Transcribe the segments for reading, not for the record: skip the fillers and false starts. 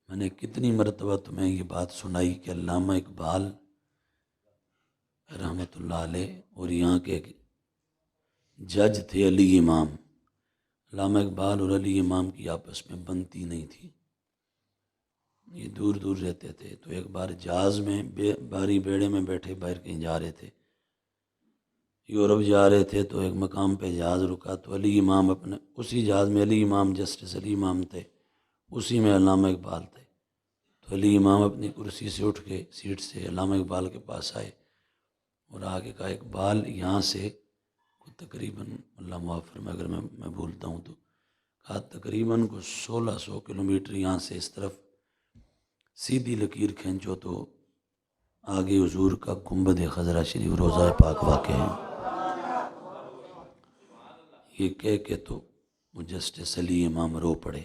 میں نے کتنی مرتبہ تمہیں یہ بات سنائی کہ علامہ اقبال رحمۃ اللہ علیہ اور یہاں کے جج تھے علی امام، علامہ اقبال اور علی امام کی آپس میں بنتی نہیں تھی، یہ دور دور رہتے تھے۔ تو ایک بار جہاز میں باری بیڑے میں بیٹھے باہر کہیں جا رہے تھے، یورپ جا رہے تھے، تو ایک مقام پہ جہاز رکا، تو علی امام اپنے اسی جہاز میں علی امام جسٹس علی امام تھے، اسی میں علامہ اقبال تھے۔ تو علی امام اپنی کرسی سے اٹھ کے سیٹ سے علامہ اقبال کے پاس آئے اور آگے کہا اقبال یہاں سے تقریباً، اللہ معاف فرمائے اگر میں بھولتا ہوں، تو کہا تقریباً کو 1600 کلومیٹر یہاں سے اس طرف سیدھی لکیر کھینچو تو آگے حضور کا گنبد خضرا شریف روضہ پاک واقع ہے۔ یہ کہہ کے تو وہ جسٹس علی امام رو پڑے،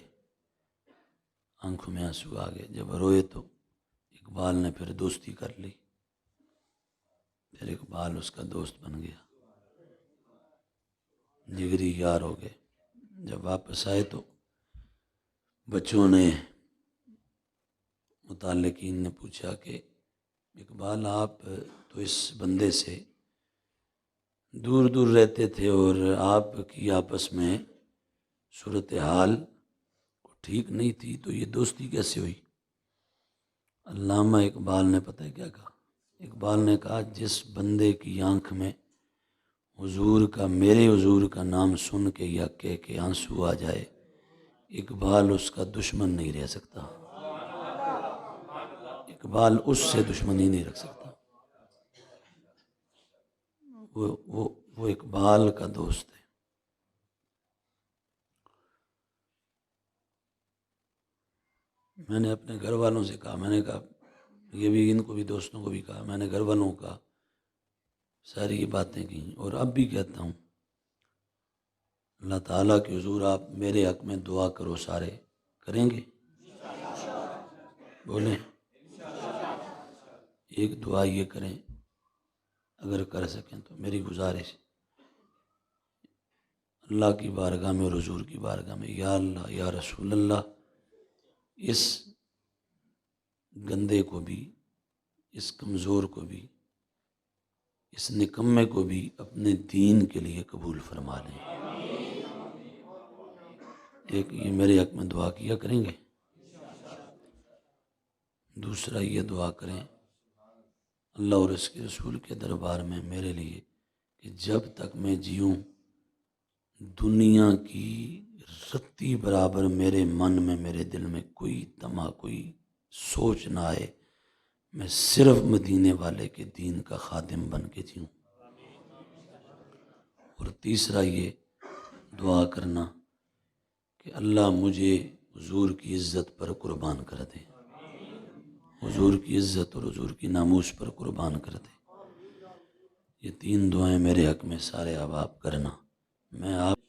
آنکھوں میں آنسو آ گئے۔ جب روئے تو اقبال نے پھر دوستی کر لی، پھر اقبال اس کا دوست بن گیا، جگری یار ہو گئے۔ جب واپس آئے تو بچوں نے، متعلقین نے پوچھا کہ اقبال آپ تو اس بندے سے دور دور رہتے تھے اور آپ کی آپس میں صورتحال ٹھیک نہیں تھی، تو یہ دوستی کیسے ہوئی؟ علامہ اقبال نے پتہ ہے کیا کہا؟ اقبال نے کہا جس بندے کی آنکھ میں حضور کا، میرے حضور کا نام سن کے یا کہہ کے آنسو آ جائے، اقبال اس کا دشمن نہیں رہ سکتا، اقبال اس سے دشمنی نہیں رکھ سکتا، وہ اقبال کا دوست ہے۔ میں نے اپنے گھر والوں سے کہا، میں نے کہا یہ بھی، ان کو بھی، دوستوں کو بھی کہا، میں نے گھر والوں کا ساری یہ باتیں کی، اور اب بھی کہتا ہوں اللہ تعالیٰ کے حضور آپ میرے حق میں دعا کرو، سارے کریں گے؟ بولیں ایک دعا یہ کریں اگر کر سکیں تو، میری گزارش اللہ کی بارگاہ میں اور حضور کی بارگاہ میں، یا اللہ یا رسول اللہ، اس گندے کو بھی، اس کمزور کو بھی، اس نکمے کو بھی اپنے دین کے لیے قبول فرما لیں۔ ایک یہ میرے حق میں دعا کیا کریں گے، دوسرا یہ دعا کریں اللہ اور اس کے رسول کے دربار میں میرے لیے کہ جب تک میں جیوں دنیا کی رتی برابر میرے من میں، میرے دل میں کوئی طمع، کوئی سوچ نہ آئے، میں صرف مدینے والے کے دین کا خادم بن کے جیوں۔ اور تیسرا یہ دعا کرنا کہ اللہ مجھے حضور کی عزت پر قربان کر دے، حضور کی عزت اور حضور کی ناموس پر قربان کر دے۔ یہ تین دعائیں میرے حق میں سارے اب آپ کرنا، میں آپ